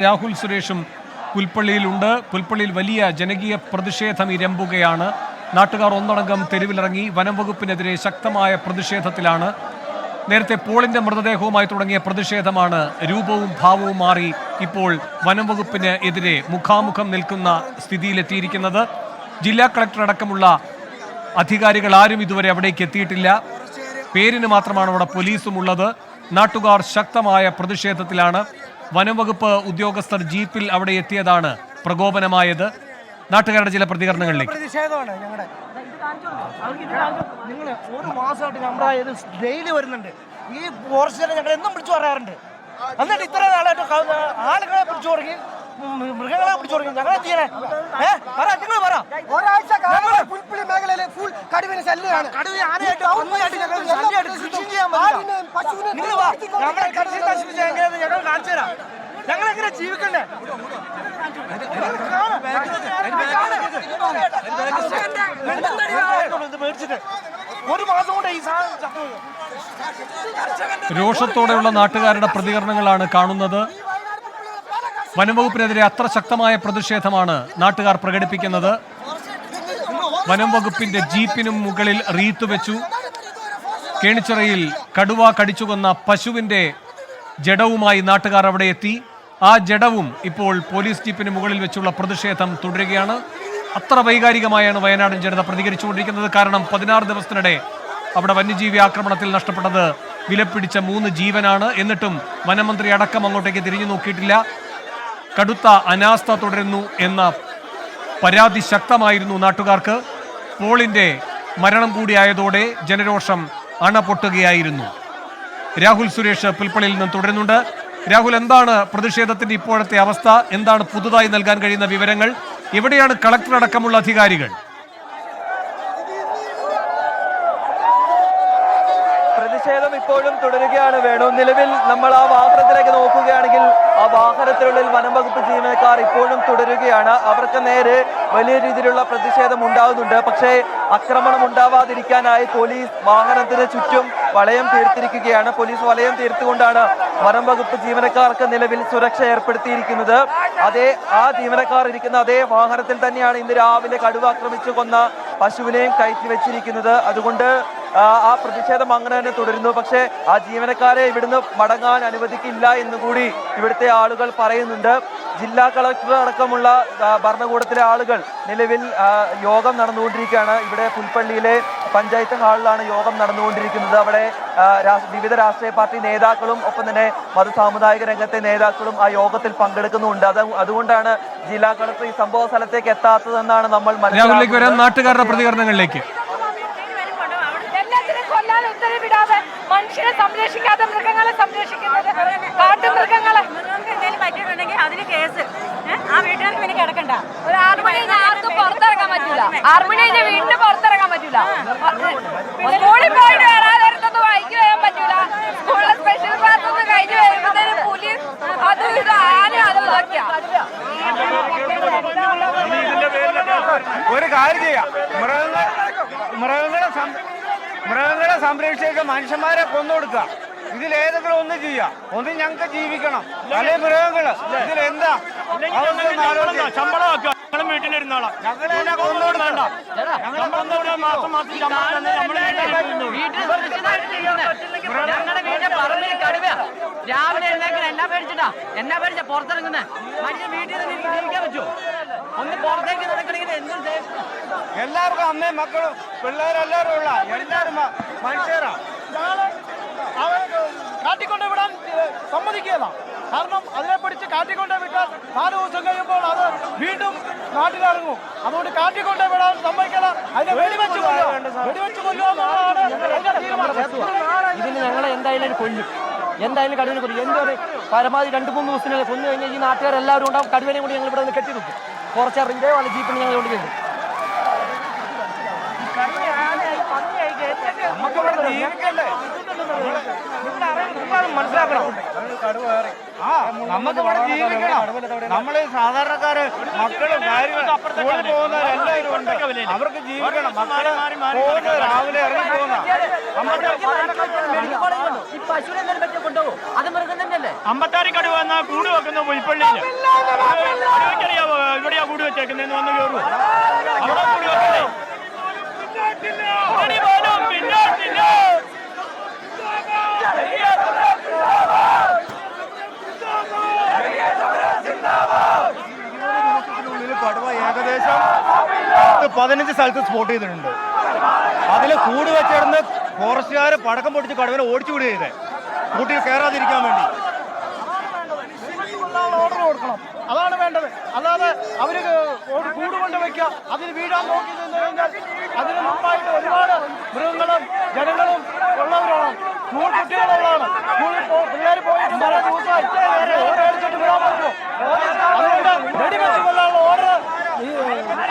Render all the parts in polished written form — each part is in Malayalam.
രാഹുൽ സുരേഷും പുൽപ്പള്ളിയിലുണ്ട്. പുൽപ്പള്ളിയിൽ വലിയ ജനകീയ പ്രതിഷേധം ഇരമ്പുകയാണ്. നാട്ടുകാർ ഒന്നടങ്കം തെരുവിലിറങ്ങി. വനം വകുപ്പിനെതിരെ ശക്തമായ പ്രതിഷേധത്തിലാണ്. നേരത്തെ പോളിന്റെ മൃതദേഹവുമായി തുടങ്ങിയ പ്രതിഷേധമാണ് രൂപവും ഭാവവും മാറി ഇപ്പോൾ വനം വകുപ്പിന് എതിരെ മുഖാമുഖം നിൽക്കുന്ന സ്ഥിതിയിലെത്തിയിരിക്കുന്നത്. ജില്ലാ കളക്ടർ അടക്കമുള്ള അധികാരികൾ ആരും ഇതുവരെ അവിടേക്ക് എത്തിയിട്ടില്ല. പേരിന് മാത്രമാണ് അവിടെ പോലീസും ഉള്ളത്. നാട്ടുകാർ ശക്തമായ പ്രതിഷേധത്തിലാണ്. വനംവകുപ്പ് ഉദ്യോഗസ്ഥർ ജീപ്പിൽ അവിടെ എത്തിയതാണ് പ്രകോപനമായത്. നാട്ടുകാരുടെ ചില പ്രതികരണങ്ങളിലേക്ക്. പ്രതിഷേധമാണ് ഞങ്ങളുടെ. നിങ്ങൾ ഒരു മാസമായിട്ട് നമ്മുടെ ഡെയിലി വരുന്നുണ്ട്. ഈ ഫോറസ്റ്റിനെ ഞങ്ങൾ എന്നും വിളിച്ചു പറയാറുണ്ട്. എന്നിട്ട് ഇത്ര നാളായിട്ട് ആളുകളെ പിടിച്ചു തുടങ്ങി, മൃഗങ്ങളെ പിടിച്ചു തുടങ്ങി. ഞങ്ങളെ ചെയ്യണേ നിങ്ങൾ പറ. ഒരാഴ്ച പുൽപ്പള്ളി മേഖലയിലെ ഫുൾ കടുവന് ശല്യമാണ്. ഞങ്ങൾ കാണിച്ചു തരാം. ഞങ്ങളെങ്ങനെ ജീവിക്കണ്ടേ? ഒരു മാസം കൊണ്ട് ഈ രോഷത്തോടെയുള്ള നാട്ടുകാരുടെ പ്രതികരണങ്ങളാണ് കാണുന്നത്. വനംവകുപ്പിനെതിരെ അത്ര ശക്തമായ പ്രതിഷേധമാണ് നാട്ടുകാർ പ്രകടിപ്പിക്കുന്നത്. വനംവകുപ്പിന്റെ ജീപ്പിനും മുകളിൽ റീത്ത് വെച്ചു. കേണിച്ചിറയിൽ കടുവ കടിച്ചുകൊന്ന പശുവിന്റെ ജഡവുമായി നാട്ടുകാർ അവിടെ എത്തി. ആ ജഡവും ഇപ്പോൾ പോലീസ് ജീപ്പിന് മുകളിൽ വെച്ചുള്ള പ്രതിഷേധം തുടരുകയാണ്. അത്ര വൈകാരികമായാണ് വയനാടൻ ജനത പ്രതികരിച്ചുകൊണ്ടിരിക്കുന്നത്. കാരണം 16 ദിവസത്തിനിടെ അവിടെ വന്യജീവി ആക്രമണത്തിൽ നഷ്ടപ്പെട്ടത് വിലപിടിച്ച 3 ജീവനാണ്. എന്നിട്ടും വനമന്ത്രി അടക്കം അങ്ങോട്ടേക്ക് തിരിഞ്ഞു നോക്കിയിട്ടില്ല. കടുത്ത അനാസ്ഥ തുടരുന്നു എന്ന പരാതി ശക്തമായിരുന്നു നാട്ടുകാർക്ക്. പോളിന്റെ മരണം കൂടിയായതോടെ ജനരോഷം അണപൊട്ടുകയായിരുന്നു. രാഹുൽ സുരേഷ് പുൽപ്പള്ളിയിൽ നിന്ന് തുടരുന്നുണ്ട്. രാഹുൽ, എന്താണ് പ്രതിഷേധത്തിന്റെ ഇപ്പോഴത്തെ അവസ്ഥ? എന്താണ് പുതുതായി നൽകാൻ കഴിയുന്ന വിവരങ്ങൾ? എവിടെയാണ് കളക്ടർ അടക്കമുള്ള അധികാരികൾ? പ്രതിഷേധം ഇപ്പോഴും തുടരുകയാണ് വേണു. നിലവിൽ നമ്മൾ ആ വാഹനത്തിലേക്ക് നോക്കുകയാണെങ്കിൽ ആ വാഹനത്തിനുള്ളിൽ വനംവകുപ്പ് ജീവനക്കാർ ഇപ്പോഴും തുടരുകയാണ്. അവർക്ക് നേരെ വലിയ രീതിയിലുള്ള പ്രതിഷേധം ഉണ്ടാകുന്നുണ്ട്. പക്ഷേ ആക്രമണം ഉണ്ടാവാതിരിക്കാനായി പോലീസ് വാഹനത്തിന് ചുറ്റും വലയം തീർത്തിരിക്കുകയാണ്. പോലീസ് വലയം തീർത്തുകൊണ്ടാണ് വനംവകുപ്പ് ജീവനക്കാർക്ക് നിലവിൽ സുരക്ഷ ഏർപ്പെടുത്തിയിരിക്കുന്നത്. ആ ജീവനക്കാർ ഇരിക്കുന്ന അതേ വാഹനത്തിൽ തന്നെയാണ് ഇന്ന് രാവിലെ കടുവ ആക്രമിച്ചു കൊന്ന പശുവിനെയും കയറ്റി വെച്ചിരിക്കുന്നത്. അതുകൊണ്ട് ആ പ്രതിഷേധം അങ്ങനെ തന്നെ തുടരുന്നു. പക്ഷേ ആ ജീവനക്കാരെ ഇവിടുന്ന് മടങ്ങാൻ അനുവദിക്കില്ല എന്നുകൂടി ഇവിടുത്തെ ആളുകൾ പറയുന്നുണ്ട്. ജില്ലാ കളക്ടർ അടക്കമുള്ള ഭരണകൂടത്തിലെ ആളുകൾ നിലവിൽ യോഗം നടന്നുകൊണ്ടിരിക്കുകയാണ്. ഇവിടെ പുൽപ്പള്ളിയിലെ പഞ്ചായത്ത് ഹാളിലാണ് യോഗം നടന്നുകൊണ്ടിരിക്കുന്നത്. അവിടെ വിവിധ രാഷ്ട്രീയ പാർട്ടി നേതാക്കളും ഒപ്പം തന്നെ മതസാമുദായിക രംഗത്തെ നേതാക്കളും ആ യോഗത്തിൽ പങ്കെടുക്കുന്നുണ്ട്. അതുകൊണ്ടാണ് ജില്ലാ കളക്ടർ ഈ സംഭവ സ്ഥലത്തേക്ക് എത്താത്തതെന്നാണ് നമ്മൾ മനസ്സിലാക്കുന്നത്. നാട്ടുകാരുടെ പ്രതികരണങ്ങളിലേക്ക്. ഉത്തരവിടാതെ മനുഷ്യരെ സംരക്ഷിക്കാതെ മൃഗങ്ങളെ സംരക്ഷിക്കുന്നത്, കാട്ടുമൃഗങ്ങളെ പറ്റിയിട്ടുണ്ടെങ്കിൽ അതിന് കേസ്. ആ വീട്ടുകാർക്ക് പിന്നെ കിടക്കണ്ട. ഒരു 6 മണി ആർക്കും പുറത്തിറങ്ങാൻ പറ്റില്ല. 6 മണി കഴിഞ്ഞാൽ വീടിന് പുറത്തിറങ്ങാൻ പറ്റില്ല. സ്കൂളിൽ പോയിട്ട് വരാതിരുന്നൊന്നും വൈകി വരാൻ പറ്റൂല. സ്കൂളിലെ സ്പെഷ്യൽ ക്ലാസ് ഒന്നും കഴിഞ്ഞ് വരുമ്പോഴത്തേനും പോലീസ് അതും ഇത് ആരും അത് നോക്കിയ ഒരു കാര്യം ചെയ്യാം. മൃഗങ്ങളെ സംരക്ഷിക്കുക, മനുഷ്യന്മാരെ കൊന്നുകൊടുക്കുക. ഇതിലേതെങ്കിലും ഒന്ന് ചെയ്യാം. ഒന്ന് ഞങ്ങൾക്ക് ജീവിക്കണം. അല്ലെ മൃഗങ്ങള് ഇതിലെന്താ ശമ്പളം വീട്ടിലിരുന്നോളാം. ഞങ്ങളെ കൊന്നുകൊടുക്കണ്ട. രാവിലെ എന്നാ പേടിച്ചിട്ടാ പുറത്തിറങ്ങുന്നേ? മനുഷ്യ വീട്ടിൽ തന്നെ ജീവിക്കാൻ പറ്റുമോ? ഒന്ന് പുറത്തേക്ക് നടക്കണമെങ്കിൽ എന്തും എല്ലാവർക്കും അമ്മയും മക്കളും പിള്ളേരെല്ലാവരും ഉള്ള എല്ലാവരും മനുഷ്യരാ. കാട്ടിക്കൊണ്ട് വിടാൻ സമ്മതിക്കുകയല്ല. കാരണം അതിനെ പിടിച്ച് കാട്ടിക്കൊണ്ട് വിട്ടാൽ 4 ദിവസം കഴിയുമ്പോൾ അത് വീണ്ടും നാട്ടിലിറങ്ങും. അതുകൊണ്ട് കാട്ടിക്കൊണ്ട് വിടാൻ സമ്മതിക്കല. അതിനെ വെടിവെച്ച് കൊല്ലുമെന്നാണ് അതിന്റെ തീരുമാനം. ഇതിന് ഞങ്ങളെ എന്തായാലും കൊല്ലും. എന്തായാലും കടുവനെ കൊല്ലും. എന്തൊരു പരമാവധി 2-3 ദിവസത്തിനുള്ളിൽ കൊന്നു കഴിഞ്ഞാൽ ഈ നാട്ടുകാരെല്ലാവരും ഉണ്ടാവും. കടുവനെ കൂടി ഞങ്ങൾ ഇവിടെ നിന്ന് കെട്ടി നിൽക്കും. കുറച്ചറിഞ്ഞേ വല്ല ജീപ്പിന് ഞങ്ങൾ കൊണ്ട് കയറും. മനസ്സിലാക്കണം. നമുക്ക് ഇവിടെ ജീവിക്കണം. നമ്മള് സാധാരണക്കാര് മക്കളും സ്കൂളിൽ പോകുന്നവരെല്ലാവരും ഉണ്ട്. അവർക്ക് ജീവിക്കണം. മക്കള് പോകുന്നത് രാവിലെ ഇറങ്ങി പോകുന്ന ഈ പശുവിനെ എന്തായാലും പറ്റിയ കൊണ്ടുപോകും. അത് മൃഗം തന്നെയല്ലേ? അമ്പത്താറി കടുവ എന്ന കൂട് വെക്കുന്ന പുൽപ്പള്ളിയില് അറിയാവോ ഇവിടെയാ കൂട് വെച്ചേക്കുന്നതെന്ന് വന്ന് കയറുമോ? അവിടെ കൂട് വെക്കണ്ടേ? കടുവ ഏകദേശം 15 സ്ഥലത്ത് സ്പോട്ട് ചെയ്തിട്ടുണ്ട്. അതിൽ കൂട് വെച്ചിരുന്ന് ഫോറസ്റ്റുകാരെ പടക്കം പൊട്ടിച്ച് കടുവനെ ഓടിച്ചു വിടുക ചെയ്തേ, കൂട്ടിൽ കയറാതിരിക്കാൻ വേണ്ടി. ഓർഡർ കൊടുക്കണം, അതാണ് വേണ്ടത്. അല്ലാതെ അവര് കൂട് കൊണ്ട് വെക്കുക, അതിന് വീഴാൻ നോക്കി നിന്ന് കഴിഞ്ഞാൽ അതിന് മുമ്പായിട്ട് ഒരുപാട് മൃഗങ്ങളും ജനങ്ങളും ഉള്ളവരാണ്, സ്കൂൾ കുട്ടികളുള്ളതാണ്. സ്കൂളിൽ പിള്ളേർ പോയിട്ട് പല ദിവസമായി ഓടിച്ചിട്ട് വിടാൻ പറ്റുമോ? അതുകൊണ്ട് വെടിവെച്ച് കൊള്ളാനുള്ള ഓർഡർ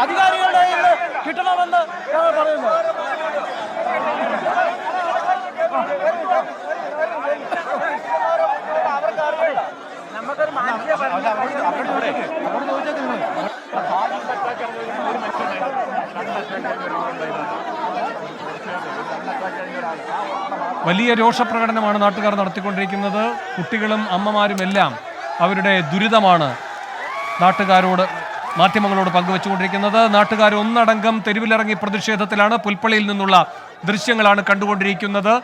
അധികാരികളുടെ കയ്യിൽ കിട്ടണമെന്ന് ഞങ്ങൾ പറയുന്നു. വലിയ രോഷപ്രകടനമാണ് നാട്ടുകാർ നടത്തിക്കൊണ്ടിരിക്കുന്നത്. കുട്ടികളും അമ്മമാരും എല്ലാം അവരുടെ ദുരിതമാണ് നാട്ടുകാരോട് മാധ്യമങ്ങളോട് പങ്കുവെച്ചുകൊണ്ടിരിക്കുന്നത്. നാട്ടുകാർ ഒന്നടങ്കം തെരുവിലിറങ്ങി പ്രതിഷേധത്തിലാണ്. പുൽപ്പള്ളിയിൽ നിന്നുള്ള ദൃശ്യങ്ങളാണ് കണ്ടുകൊണ്ടിരിക്കുന്നത്.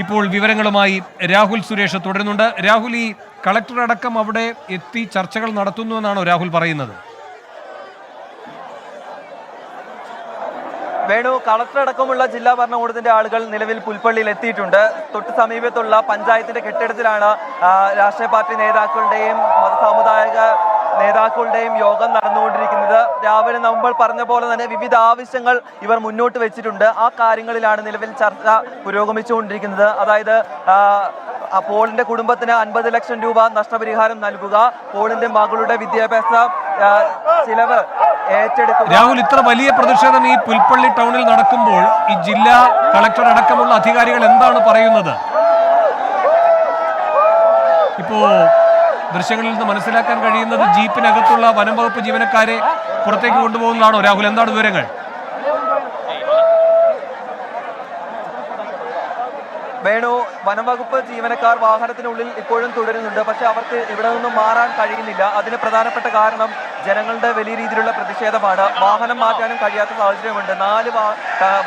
ഇപ്പോൾ വിവരങ്ങളുമായി രാഹുൽ സുരേഷ് തുടരുന്നുണ്ട്. രാഹുൽ, ഈ കളക്ടർ അടക്കം അവിടെ എത്തി ചർച്ചകൾ നടത്തുന്നുവെന്നാണോ രാഹുൽ പറയുന്നത്? വേണു, കളക്ടർ അടക്കമുള്ള ജില്ലാ ഭരണകൂടത്തിന്റെ ആളുകൾ നിലവിൽ പുൽപ്പള്ളിയിൽ എത്തിയിട്ടുണ്ട്. തൊട്ട് സമീപത്തുള്ള പഞ്ചായത്തിന്റെ കെട്ടിടത്തിലാണ് രാഷ്ട്രീയ പാർട്ടി നേതാക്കളുടെയും മതസാമുദായിക നേതാക്കളുടെയും യോഗം നടന്നുകൊണ്ടിരിക്കുന്നത്. രാവിലെ നമ്മൾ പറഞ്ഞ പോലെ തന്നെ വിവിധ ആവശ്യങ്ങൾ ഇവർ മുന്നോട്ട് വെച്ചിട്ടുണ്ട്. ആ കാര്യങ്ങളിലാണ് നിലവിൽ ചർച്ച പുരോഗമിച്ചുകൊണ്ടിരിക്കുന്നത്. അതായത് പോളിന്റെ കുടുംബത്തിന് 50 ലക്ഷം രൂപ നഷ്ടപരിഹാരം നൽകുക, പോളിന്റെ മകളുടെ വിദ്യാഭ്യാസ ചിലവ് ഏറ്റെടുക്കുക. രാഹുൽ, ഇത്ര വലിയ പ്രതിഷേധം ഈ പുൽപ്പള്ളി ടൗണിൽ നടക്കുമ്പോൾ ഈ ജില്ലാ കളക്ടർ അടക്കമുള്ള അധികാരികൾ എന്താണ് പറയുന്നത്? ഇപ്പോ ദൃശ്യങ്ങളിൽ നിന്ന് മനസ്സിലാക്കാൻ കഴിയുന്നത് ജീപ്പിനകത്തുള്ള വനം വകുപ്പ് ജീവനക്കാരെ പുറത്തേക്ക് കൊണ്ടുപോകുന്നതാണോ? രാഹുൽ, എന്താണ് വിവരങ്ങൾ? വേണു, വനംവകുപ്പ് ജീവനക്കാർ വാഹനത്തിനുള്ളിൽ ഇപ്പോഴും തുടരുന്നുണ്ട്. പക്ഷെ അവർക്ക് ഇവിടെ നിന്നും മാറാൻ കഴിയുന്നില്ല. അതിന് പ്രധാനപ്പെട്ട കാരണം ജനങ്ങളുടെ വലിയ രീതിയിലുള്ള പ്രതിഷേധമാണ്. വാഹനം മാറ്റാനും കഴിയാത്ത സാഹചര്യമുണ്ട്.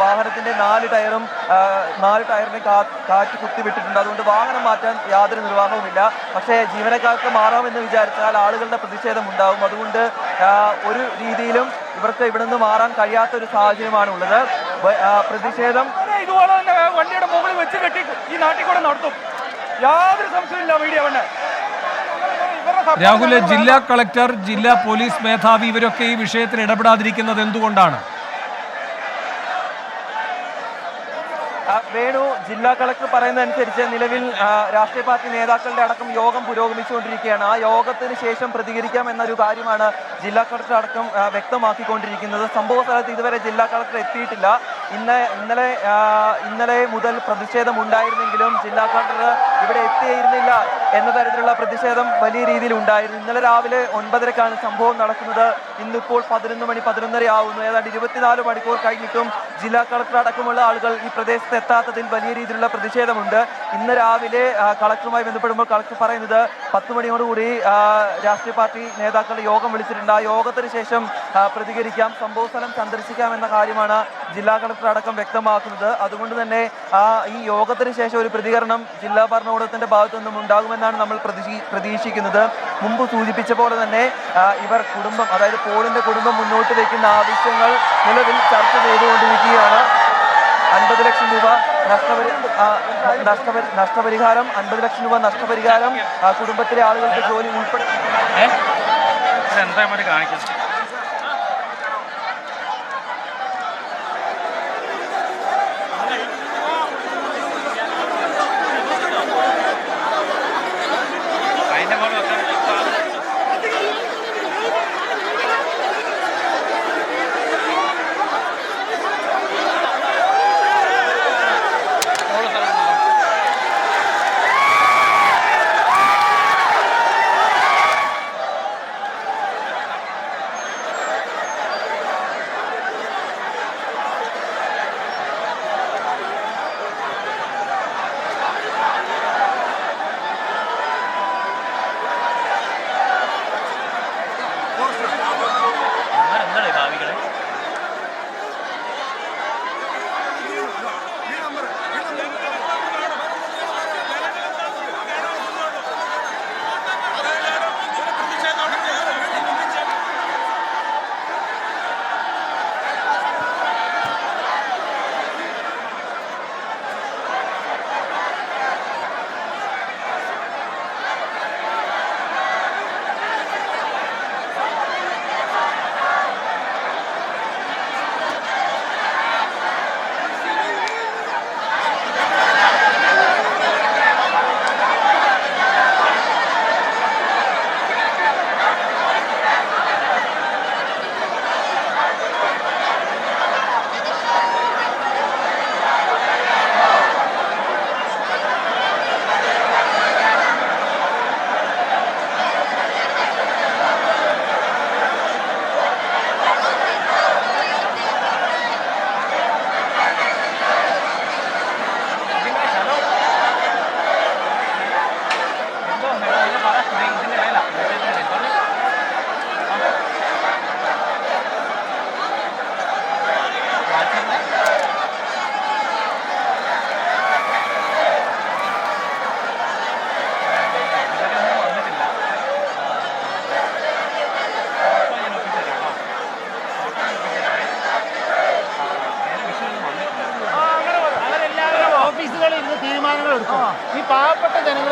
വാഹനത്തിന്റെ 4 ടയറിന് കാറ്റ് കുത്തിവിട്ടിട്ടുണ്ട്. അതുകൊണ്ട് വാഹനം മാറ്റാൻ യാതൊരു നിർവാഹവുമില്ല. പക്ഷേ ജീവനക്കാർക്ക് മാറാമെന്ന് വിചാരിച്ചാൽ ആളുകളുടെ പ്രതിഷേധം ഉണ്ടാവും. അതുകൊണ്ട് ഒരു രീതിയിലും ഇവർക്ക് ഇവിടെ നിന്ന് മാറാൻ കഴിയാത്ത ഒരു സാഹചര്യമാണ് ഉള്ളത്. പ്രതിഷേധം ഇതുപോലെ തന്നെ വണ്ടിയുടെ മുകളിൽ വെച്ച് കെട്ടി ഈ നാട്ടിൽ കൂടെ നടത്തും, യാതൊരു സംശയമില്ല. മീഡിയ രാഹുൽ, ജില്ലാ കളക്ടർ, ജില്ലാ പോലീസ് മേധാവി ഇവരൊക്കെ ഈ വിഷയത്തിൽ ഇടപെടാതിരിക്കുന്നത് എന്തുകൊണ്ടാണ്? വേണു, ജില്ലാ കളക്ടർ പറയുന്നതനുസരിച്ച് നിലവിൽ രാഷ്ട്രീയ പാർട്ടി നേതാക്കളുടെ അടക്കം യോഗം പുരോഗമിച്ചുകൊണ്ടിരിക്കുകയാണ്. ആ യോഗത്തിന് ശേഷം പ്രതികരിക്കാം എന്നൊരു കാര്യമാണ് ജില്ലാ കളക്ടർ അടക്കം വ്യക്തമാക്കിക്കൊണ്ടിരിക്കുന്നത്. സംഭവ സ്ഥലത്ത് ഇതുവരെ ജില്ലാ കളക്ടർ എത്തിയിട്ടില്ല. ഇന്നലെ മുതൽ പ്രതിഷേധം ഉണ്ടായിരുന്നെങ്കിലും ജില്ലാ കളക്ടർ ഇവിടെ എത്തിയിരുന്നില്ല എന്ന തരത്തിലുള്ള പ്രതിഷേധം വലിയ രീതിയിൽ ഉണ്ടായിരുന്നു. ഇന്നലെ രാവിലെ 9:30ക്കാണ് സംഭവം നടക്കുന്നത്. ഇന്നിപ്പോൾ 11:30 ആവുന്നു. ഏതാണ്ട് 24 മണിക്കൂർ കഴിഞ്ഞിട്ടും ജില്ലാ കളക്ടർ അടക്കമുള്ള ആളുകൾ ഈ പ്രദേശത്ത് എത്താത്തതിൽ വലിയ രീതിയിലുള്ള പ്രതിഷേധമുണ്ട്. ഇന്ന് രാവിലെ കളക്ടറുമായി ബന്ധപ്പെടുമ്പോൾ കളക്ടർ പറയുന്നത് 10 മണിയോടുകൂടി രാഷ്ട്രീയ പാർട്ടി നേതാക്കളുടെ യോഗം വിളിച്ചിട്ടുണ്ട്. ആ യോഗത്തിന് ശേഷം പ്രതികരിക്കാം, സംഭവ സ്ഥലം സന്ദർശിക്കാം എന്ന കാര്യമാണ് ജില്ലാ കളക്ടർ അടക്കം വ്യക്തമാക്കുന്നത്. അതുകൊണ്ട് തന്നെ ഈ യോഗത്തിന് ശേഷം ഒരു പ്രതികരണം ജില്ലാ ഭരണകൂടത്തിന്റെ ഭാഗത്തു നിന്നും ഉണ്ടാകുമെന്നാണ് നമ്മൾ പ്രതീക്ഷിക്കുന്നത്. മുമ്പ് സൂചിപ്പിച്ച പോലെ തന്നെ ഇവർ കുടുംബം, അതായത് പോളിന്റെ കുടുംബം മുന്നോട്ട് വയ്ക്കുന്ന ആവശ്യങ്ങൾ നിലവിൽ ചർച്ച ചെയ്തുകൊണ്ടിരിക്കുകയാണ്. 50 ലക്ഷം രൂപ നഷ്ടപരിഹാരം, 50 ലക്ഷം രൂപ നഷ്ടപരിഹാരം, കുടുംബത്തിലെ ആളുകൾക്ക് ജോലി ഉൾപ്പെടെ കാണിക്കുന്നത്.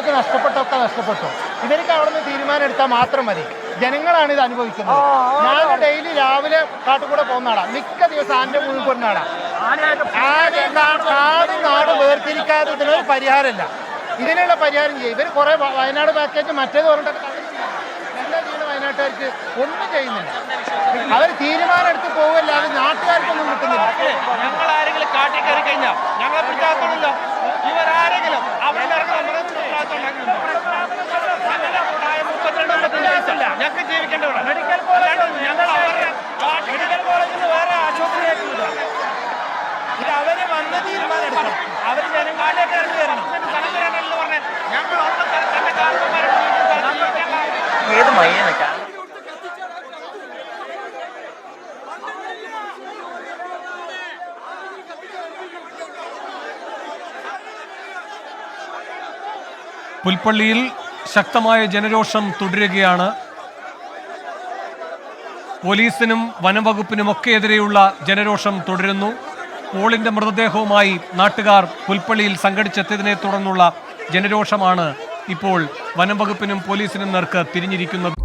ജനങ്ങൾക്ക് നഷ്ടപ്പെട്ടൊക്കെ നഷ്ടപ്പെട്ടു. ഇവർക്ക് അവിടെ നിന്ന് തീരുമാനം എടുത്താൽ മാത്രം മതി. ജനങ്ങളാണ് ഇത് അനുഭവിക്കുന്നത്. ഞാൻ ഡെയിലി രാവിലെ കാട്ടുകൂടെ പോകുന്ന ആളാണ്. മിക്ക ദിവസം ആൻ്റെ മുന്നിൽ പെടുന്ന ആളാണ്. കാടും നാടും വേർതിരിക്കാതെ ഇതിനൊരു പരിഹാരമില്ല. ഇതിനുള്ള പരിഹാരം ചെയ്യും. ഇവർ കുറേ വയനാട് പാക്കേജ് മറ്റേത് പറഞ്ഞിട്ടൊക്കെ എന്താ ചെയ്യുന്ന വയനാട്ടുകാർക്ക് ഒന്നും ചെയ്യുന്നില്ല. അവർ തീരുമാനം എടുത്ത് പോവല്ലാതെ നാട്ടുകാർക്കൊന്നും കിട്ടുന്നില്ല. ഞങ്ങൾ ആരെങ്കിലും കാട്ടി കയറി കഴിഞ്ഞാൽ ഞങ്ങളെ പിടിച്ചാത്തോളില്ല. ഇവരാരെങ്കിലും അവിടെ ഞങ്ങൾക്ക് ജീവിക്കേണ്ടവിടെ മെഡിക്കൽ കോളേജ് ഞങ്ങൾ മെഡിക്കൽ കോളേജിൽ നിന്ന് വേറെ ആശുപത്രിയായിട്ടില്ല. ഇത് അവര് വന്ന് തീരുമാനം എടുക്കണം. അവർ ജനങ്ങളിലേക്ക് ഇറങ്ങി വരണം. എന്ന് പറഞ്ഞാൽ ഞങ്ങൾ തന്റെ ഏത് മയ്യനൊക്കെയാണ് പുൽപ്പള്ളിയിൽ ശക്തമായ ജനരോഷം തുടരുകയാണ്. പോലീസിനും വനംവകുപ്പിനുമൊക്കെ എതിരെയുള്ള ജനരോഷം തുടരുന്നു. പോളിന്റെ മൃതദേഹവുമായി നാട്ടുകാർ പുൽപ്പള്ളിയിൽ സംഘടിച്ചെത്തിയതിനെ തുടർന്നുള്ള ജനരോഷമാണ് ഇപ്പോൾ വനംവകുപ്പിനും പോലീസിനും നേർക്ക് തിരിഞ്ഞിരിക്കുന്നത്.